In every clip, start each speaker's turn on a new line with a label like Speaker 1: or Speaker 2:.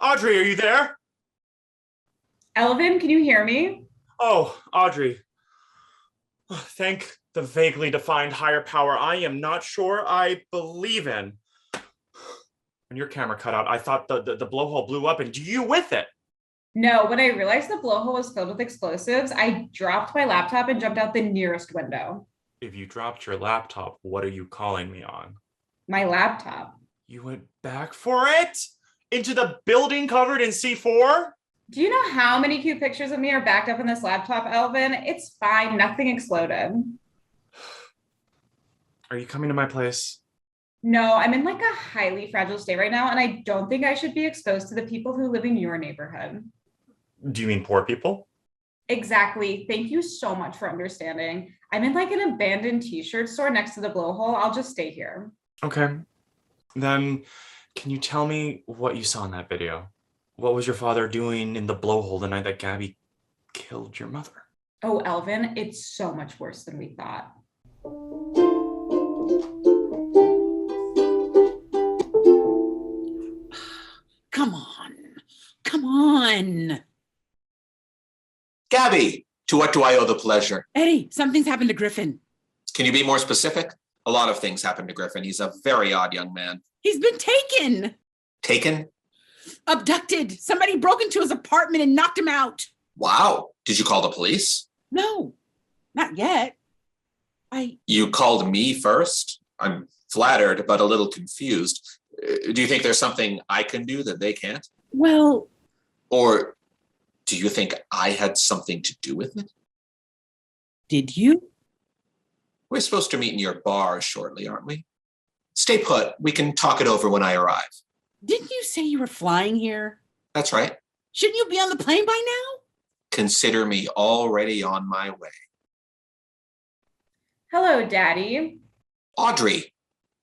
Speaker 1: Audrey, are you there?
Speaker 2: Elven, can you hear me?
Speaker 1: Oh, Audrey. Thank the vaguely defined higher power I am not sure I believe in. When your camera cut out, I thought the blowhole blew up, and you with it.
Speaker 2: No, when I realized the blowhole was filled with explosives, I dropped my laptop and jumped out the nearest window.
Speaker 1: If you dropped your laptop, what are you calling me on?
Speaker 2: My laptop.
Speaker 1: You went back for it? Into the building covered in C4?
Speaker 2: Do you know how many cute pictures of me are backed up in this laptop, Elvin? It's fine. Nothing exploded.
Speaker 1: Are you coming to my place?
Speaker 2: No, I'm in like a highly fragile state right now, and I don't think I should be exposed to the people who live in your neighborhood.
Speaker 1: Do you mean poor people?
Speaker 2: Exactly. Thank you so much for understanding. I'm in like an abandoned t-shirt store next to the blowhole. I'll just stay here.
Speaker 1: Okay. Then, can you tell me what you saw in that video? What was your father doing in the blowhole the night that Gabby killed your mother?
Speaker 2: Oh, Elvin, it's so much worse than we thought.
Speaker 3: Come on. Come on.
Speaker 4: Gabby, to what do I owe the pleasure?
Speaker 3: Eddie, something's happened to Griffin.
Speaker 4: Can you be more specific? A lot of things happened to Griffin. He's a very odd young man.
Speaker 3: He's been taken.
Speaker 4: Taken?
Speaker 3: Abducted. Somebody broke into his apartment and knocked him out.
Speaker 4: Wow. Did you call the police?
Speaker 3: No, not yet.
Speaker 4: You called me first? I'm flattered, but a little confused. Do you think there's something I can do that they can't?
Speaker 3: Well...
Speaker 4: Or do you think I had something to do with it?
Speaker 3: Did you?
Speaker 4: We're supposed to meet in your bar shortly, aren't we? Stay put. We can talk it over when I arrive.
Speaker 3: Didn't you say you were flying here?
Speaker 4: That's right.
Speaker 3: Shouldn't you be on the plane by now?
Speaker 4: Consider me already on my way.
Speaker 2: Hello, Daddy.
Speaker 4: Audrey,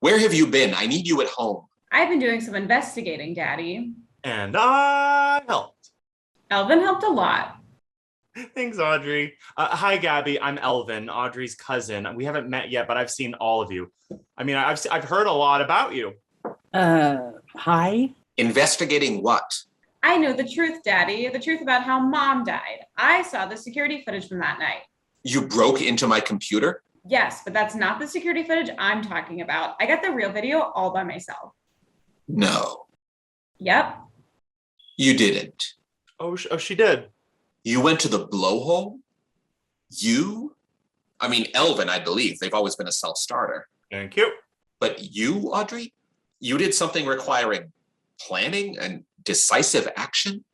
Speaker 4: where have you been? I need you at home.
Speaker 2: I've been doing some investigating, Daddy.
Speaker 1: And I helped.
Speaker 2: Elvin helped a lot.
Speaker 1: Thanks, Audrey. Hi, Gabby. I'm Elven, Audrey's cousin. We haven't met yet, but I've seen all of you. I mean, I've heard a lot about you.
Speaker 3: Hi?
Speaker 4: Investigating what?
Speaker 2: I know the truth, Daddy. The truth about how Mom died. I saw the security footage from that night.
Speaker 4: You broke into my computer?
Speaker 2: Yes, but that's not the security footage I'm talking about. I got the real video all by myself.
Speaker 4: No.
Speaker 2: Yep.
Speaker 4: You didn't.
Speaker 1: Oh, she did.
Speaker 4: You went to the blowhole? You? I mean, Elven, I believe. They've always been a self-starter.
Speaker 1: Thank you.
Speaker 4: But you, Audrey? You did something requiring planning and decisive action?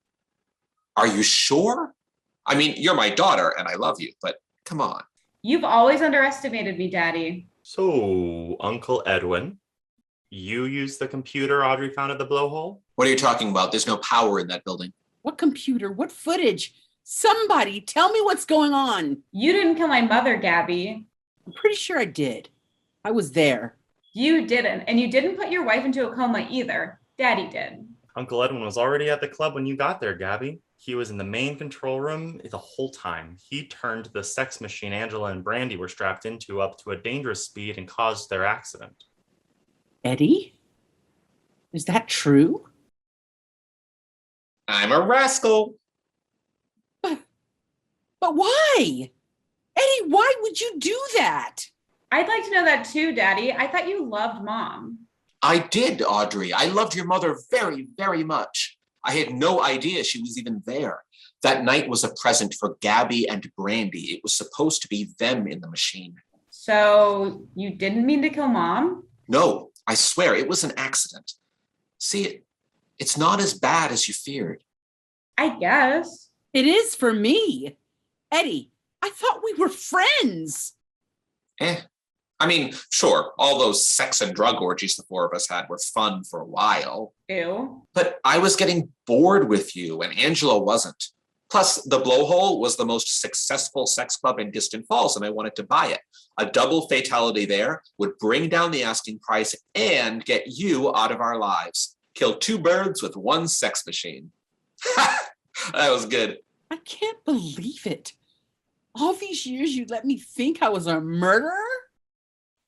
Speaker 4: Are you sure? I mean, you're my daughter and I love you, but come on.
Speaker 2: You've always underestimated me, Daddy.
Speaker 1: So, Uncle Edwin, you used the computer Audrey found at the blowhole?
Speaker 4: What are you talking about? There's no power in that building.
Speaker 3: What computer? What footage? Somebody tell me what's going on.
Speaker 2: You didn't kill my mother, Gabby.
Speaker 3: I'm pretty sure I did. I was there.
Speaker 2: You didn't. And you didn't put your wife into a coma either. Daddy did.
Speaker 1: Uncle Edwin was already at the club when you got there, Gabby. He was in the main control room the whole time. He turned the sex machine Angela and Brandy were strapped into up to a dangerous speed and caused their accident.
Speaker 3: Eddie? Is that true?
Speaker 4: I'm a rascal.
Speaker 3: But why? Eddie, why would you do that?
Speaker 2: I'd like to know that too, Daddy. I thought you loved Mom.
Speaker 4: I did, Audrey. I loved your mother very, very much. I had no idea she was even there. That night was a present for Gabby and Brandy. It was supposed to be them in the machine.
Speaker 2: So you didn't mean to kill Mom?
Speaker 4: No, I swear it was an accident. See, it's not as bad as you feared.
Speaker 2: I guess.
Speaker 3: It is for me. Eddie, I thought we were friends.
Speaker 4: I mean, sure, all those sex and drug orgies the four of us had were fun for a while.
Speaker 2: Ew.
Speaker 4: But I was getting bored with you, and Angela wasn't. Plus, the Blowhole was the most successful sex club in Distant Falls, and I wanted to buy it. A double fatality there would bring down the asking price and get you out of our lives. Kill two birds with one sex machine. That was good.
Speaker 3: I can't believe it. All these years you let me think I was a murderer?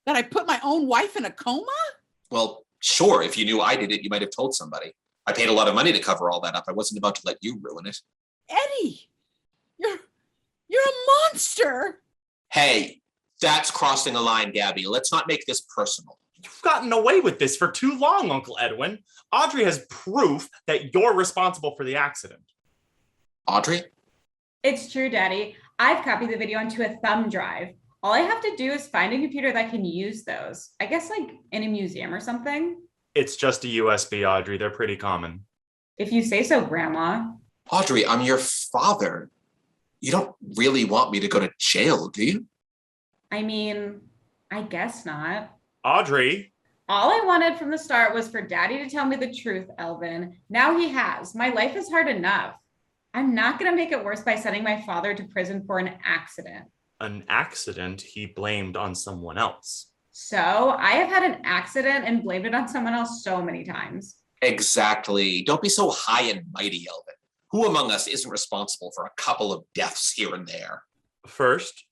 Speaker 3: That I put my own wife in a coma?
Speaker 4: Well, sure, if you knew I did it, you might have told somebody. I paid a lot of money to cover all that up. I wasn't about to let you ruin it.
Speaker 3: Eddie, you're a monster.
Speaker 4: Hey, that's crossing a line, Gabby. Let's not make this personal.
Speaker 1: You've gotten away with this for too long, Uncle Edwin. Auwghdraiyghe has proof that you're responsible for the accident.
Speaker 4: Audrey?
Speaker 2: It's true, Daddy. I've copied the video onto a thumb drive. All I have to do is find a computer that can use those. I guess like in a museum or something.
Speaker 1: It's just a USB, Auwghdraiyghe. They're pretty common.
Speaker 2: If you say so, Grandma.
Speaker 4: Audrey, I'm your father. You don't really want me to go to jail, do you?
Speaker 2: I mean, I guess not.
Speaker 1: Auwghdraiyghe.
Speaker 2: All I wanted from the start was for Daddy to tell me the truth, Elven. Now he has. My life is hard enough. I'm not going to make it worse by sending my father to prison for an accident.
Speaker 1: An accident he blamed on someone else.
Speaker 2: So I have had an accident and blamed it on someone else so many times.
Speaker 4: Exactly. Don't be so high and mighty, Elven. Who among us isn't responsible for a couple of deaths here and there?
Speaker 1: First,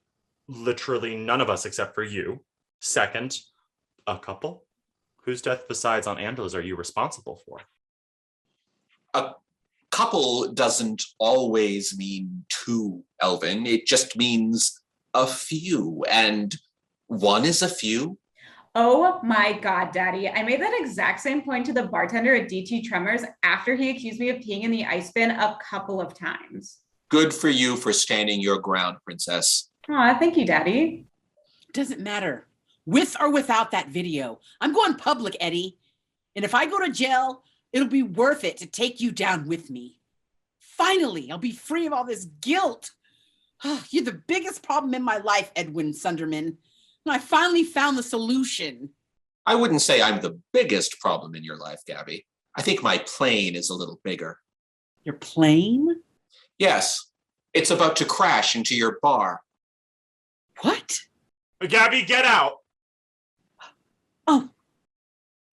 Speaker 1: literally none of us except for you. Second, a couple. Whose death besides Aunt Angela's are you responsible for?
Speaker 4: A couple doesn't always mean two, Elven. It just means a few, and one is a few.
Speaker 2: Oh my God, Daddy. I made that exact same point to the bartender at DT Tremors after he accused me of peeing in the ice bin a couple of times.
Speaker 4: Good for you for standing your ground, Princess.
Speaker 2: Aw, thank you, Daddy.
Speaker 3: Doesn't matter. With or without that video, I'm going public, Eddie. And if I go to jail, it'll be worth it to take you down with me. Finally, I'll be free of all this guilt. You're the biggest problem in my life, Edwin Sunderman. And I finally found the solution.
Speaker 4: I wouldn't say I'm the biggest problem in your life, Gabby. I think my plane is a little bigger.
Speaker 3: Your plane?
Speaker 4: Yes, it's about to crash into your bar.
Speaker 3: What?
Speaker 1: Gabby, get out!
Speaker 3: Oh,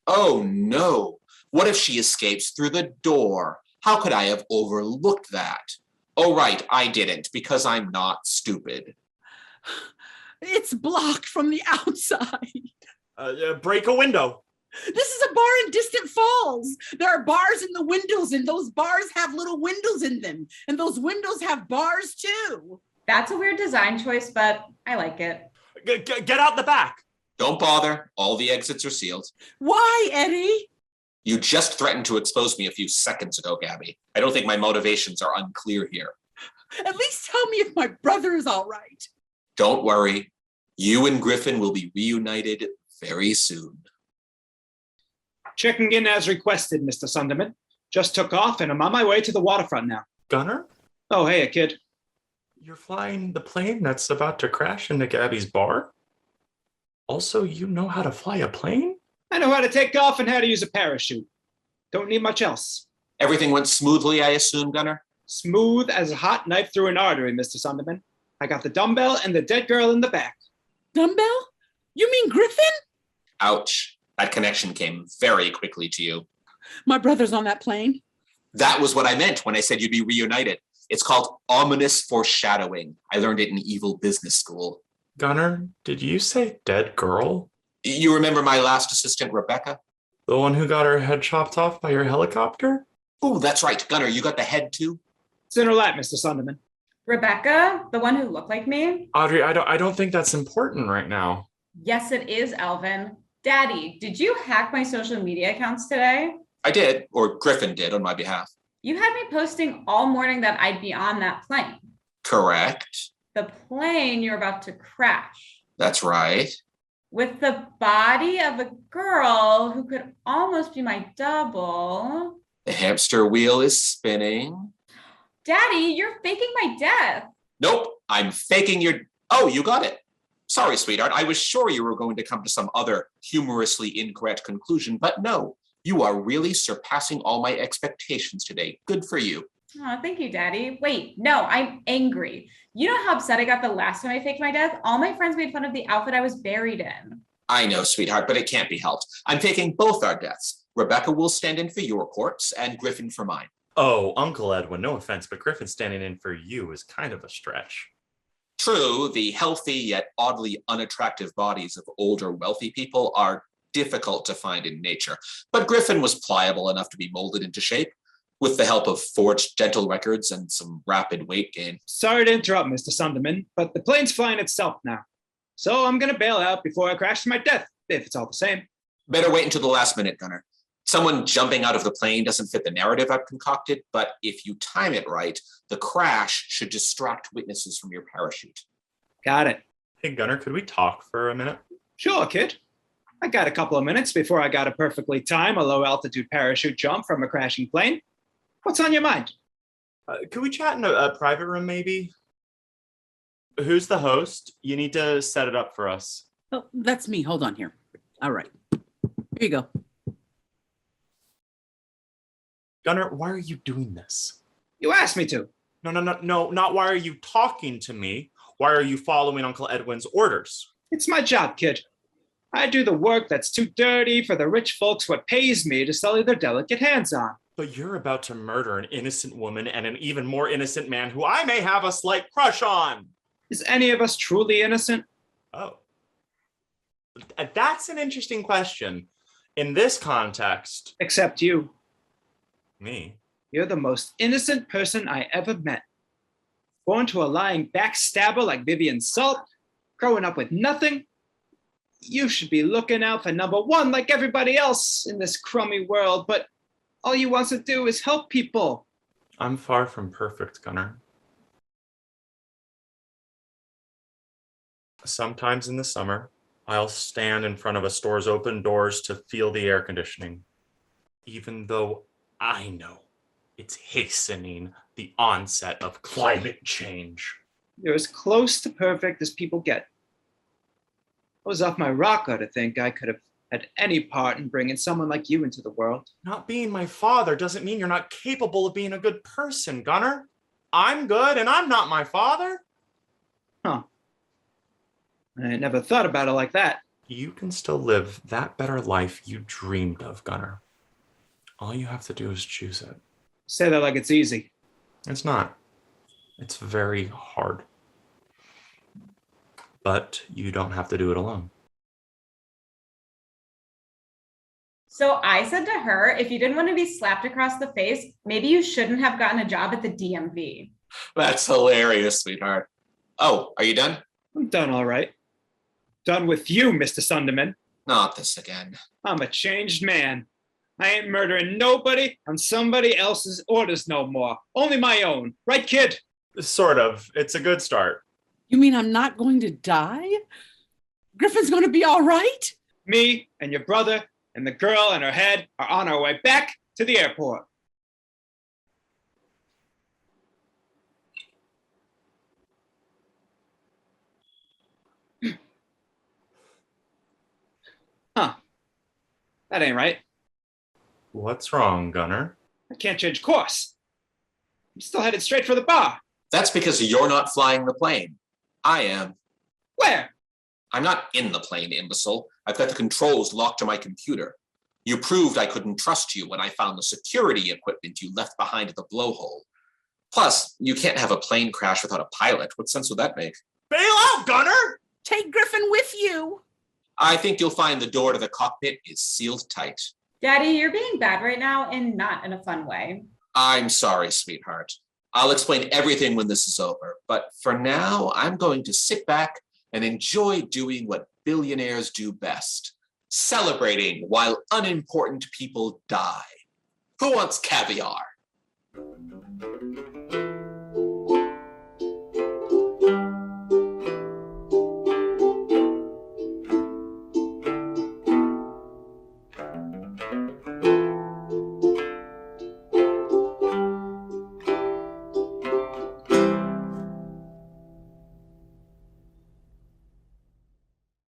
Speaker 4: Oh no, what if she escapes through the door? How could I have overlooked that? Oh right, I didn't, because I'm not stupid.
Speaker 3: it's blocked from the outside.
Speaker 1: Break a window.
Speaker 3: This is a bar in Distant Falls. There are bars in the windows, and those bars have little windows in them. And those windows have bars too.
Speaker 2: That's a weird design choice, but I like it.
Speaker 1: Get out the back.
Speaker 4: Don't bother, all the exits are sealed.
Speaker 3: Why, Eddie?
Speaker 4: You just threatened to expose me a few seconds ago, Gabby. I don't think my motivations are unclear here.
Speaker 3: At least tell me if my brother is all right.
Speaker 4: Don't worry, you and Griffin will be reunited very soon.
Speaker 5: Checking in as requested, Mr. Sunderman. Just took off and I'm on my way to the waterfront now.
Speaker 1: Gunner?
Speaker 5: Oh, hey, kid.
Speaker 1: You're flying the plane that's about to crash into Gabby's bar? Also, you know how to fly a plane?
Speaker 5: I know how to take off and how to use a parachute. Don't need much else.
Speaker 4: Everything went smoothly, I assume, Gunner?
Speaker 5: Smooth as a hot knife through an artery, Mr. Sunderman. I got the dumbbell and the dead girl in the back.
Speaker 3: Dumbbell? You mean Griffin?
Speaker 4: Ouch. That connection came very quickly to you.
Speaker 3: My brother's on that plane.
Speaker 4: That was what I meant when I said you'd be reunited. It's called ominous foreshadowing. I learned it in evil business school.
Speaker 1: Gunner, did you say dead girl?
Speaker 4: You remember my last assistant, Rebecca?
Speaker 1: The one who got her head chopped off by your helicopter?
Speaker 4: Oh, that's right. Gunner, you got the head too?
Speaker 5: It's in her lap, Mr. Sunderman.
Speaker 2: Rebecca, the one who looked like me?
Speaker 1: Auwghdraiyghe, I don't think that's important right now.
Speaker 2: Yes, it is, Elven. Daddy, did you hack my social media accounts today?
Speaker 4: I did, or Griffin did on my behalf.
Speaker 2: You had me posting all morning that I'd be on that plane.
Speaker 4: Correct.
Speaker 2: The plane you're about to crash.
Speaker 4: That's right.
Speaker 2: With the body of a girl who could almost be my double.
Speaker 4: The hamster wheel is spinning.
Speaker 2: Daddy, you're faking my death.
Speaker 4: Nope, I'm faking your... Oh, you got it. Sorry, sweetheart. I was sure you were going to come to some other humorously incorrect conclusion, but no. You are really surpassing all my expectations today. Good for you.
Speaker 2: Oh, thank you, Daddy. Wait, no, I'm angry. You know how upset I got the last time I faked my death? All my friends made fun of the outfit I was buried in.
Speaker 4: I know, sweetheart, but it can't be helped. I'm faking both our deaths. Rebecca will stand in for your corpse and Griffin for mine.
Speaker 1: Oh, Uncle Edwin, no offense, but Griffin standing in for you is kind of a stretch.
Speaker 4: True, the healthy yet oddly unattractive bodies of older wealthy people are difficult to find in nature, but Griffin was pliable enough to be molded into shape with the help of forged dental records and some rapid weight gain.
Speaker 5: Sorry to interrupt, Mr. Sunderman, but the plane's flying itself now. So I'm going to bail out before I crash to my death, if it's all the same.
Speaker 4: Better wait until the last minute, Gunner. Someone jumping out of the plane doesn't fit the narrative I've concocted, but if you time it right, the crash should distract witnesses from your parachute.
Speaker 5: Got it.
Speaker 1: Hey, Gunner, could we talk for a minute?
Speaker 5: Sure, kid. I got a couple of minutes before I got to perfectly time a low-altitude parachute jump from a crashing plane. What's on your mind?
Speaker 1: Could we chat in a private room, maybe? Who's the host? You need to set it up for us.
Speaker 3: Oh, that's me. Hold on here. All right. Here you go.
Speaker 1: Gunner, why are you doing this?
Speaker 5: You asked me to.
Speaker 1: No, not why are you talking to me? Why are you following Uncle Edwin's orders?
Speaker 5: It's my job, kid. I do the work that's too dirty for the rich folks what pays me to sully their delicate hands on.
Speaker 1: But you're about to murder an innocent woman and an even more innocent man who I may have a slight crush on.
Speaker 5: Is any of us truly innocent?
Speaker 1: Oh. That's an interesting question. In this context.
Speaker 5: Except you.
Speaker 1: Me?
Speaker 5: You're the most innocent person I ever met. Born to a lying backstabber like Vivian Salt, growing up with nothing. You should be looking out for number one like everybody else in this crummy world, but all you want to do is help people.
Speaker 1: I'm far from perfect, Gunner. Sometimes in the summer, I'll stand in front of a store's open doors to feel the air conditioning, even though I know it's hastening the onset of climate change.
Speaker 5: You're as close to perfect as people get. I was off my rocker to think I could have had any part in bringing someone like you into the world.
Speaker 1: Not being my father doesn't mean you're not capable of being a good person, Gunner. I'm good and I'm not my father.
Speaker 5: Huh. I never thought about it like that.
Speaker 1: You can still live that better life you dreamed of, Gunner. All you have to do is choose it.
Speaker 5: Say that like it's easy.
Speaker 1: It's not. It's very hard. But you don't have to do it alone.
Speaker 2: So I said to her, if you didn't want to be slapped across the face, maybe you shouldn't have gotten a job at the DMV.
Speaker 4: That's hilarious, sweetheart. Oh, are you done?
Speaker 5: I'm done all right. Done with you, Mr. Sunderman.
Speaker 4: Not this again.
Speaker 5: I'm a changed man. I ain't murdering nobody on somebody else's orders no more. Only my own. Right, kid?
Speaker 1: Sort of. It's a good start.
Speaker 3: You mean I'm not going to die? Griffin's going to be all right?
Speaker 5: Me and your brother and the girl and her head are on our way back to the airport. Huh. That ain't right.
Speaker 1: What's wrong, Gunner?
Speaker 5: I can't change course. I'm still headed straight for the bar.
Speaker 4: That's because you're not flying the plane. I am.
Speaker 5: Where?
Speaker 4: I'm not in the plane, imbecile. I've got the controls locked to my computer. You proved I couldn't trust you when I found the security equipment you left behind at the blowhole. Plus, you can't have a plane crash without a pilot. What sense would that make?
Speaker 1: Bail out, Gunner!
Speaker 3: Take Griffin with you.
Speaker 4: I think you'll find the door to the cockpit is sealed tight.
Speaker 2: Daddy, you're being bad right now and not in a fun way.
Speaker 4: I'm sorry, sweetheart. I'll explain everything when this is over. But for now, I'm going to sit back and enjoy doing what billionaires do best. Celebrating while unimportant people die. Who wants caviar?